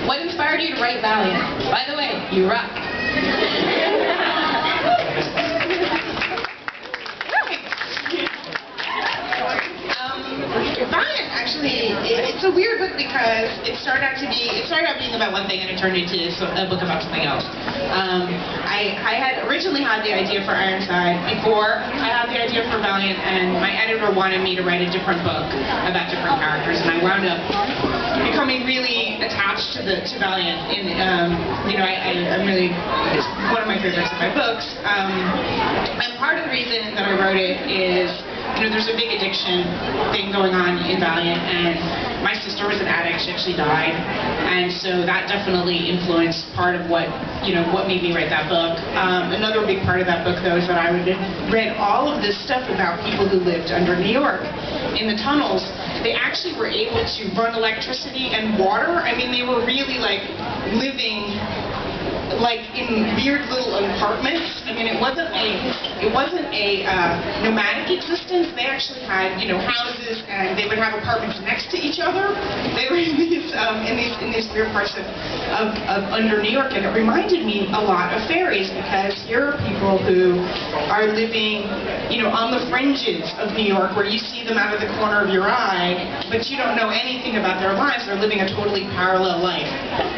What inspired you to write Valiant? By the way, you rock. Valiant, actually, it's a weird book because it started out being about one thing and it turned into a book about something else. I had originally had the idea for Ironside before I had the idea for Valiant, and my editor wanted me to write a different book about different characters, and I wound up becoming really attached to Valiant. And it's one of my favorites of my books. And part of the reason that I wrote it is, there's a big addiction thing going on in Valiant, and my sister was an addict. She actually died, and so that definitely influenced part of what made me write that book. Another big part of that book, though, is that I read all of this stuff about people who lived under New York in the tunnels. They actually were able to run electricity and water. I mean, they were really like living in weird little apartments. I mean, it wasn't a nomadic existence. They actually had houses, and they would have apartments next to each other. They were in these weird parts of under New York, and it reminded me a lot of fairies, because here are people who are living on the fringes of New York, where you see them out of the corner of your eye, but you don't know anything about their lives. They're living a totally parallel life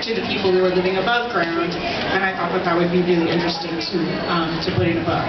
to the people who are living above ground. And I thought that would be really interesting to put in a book.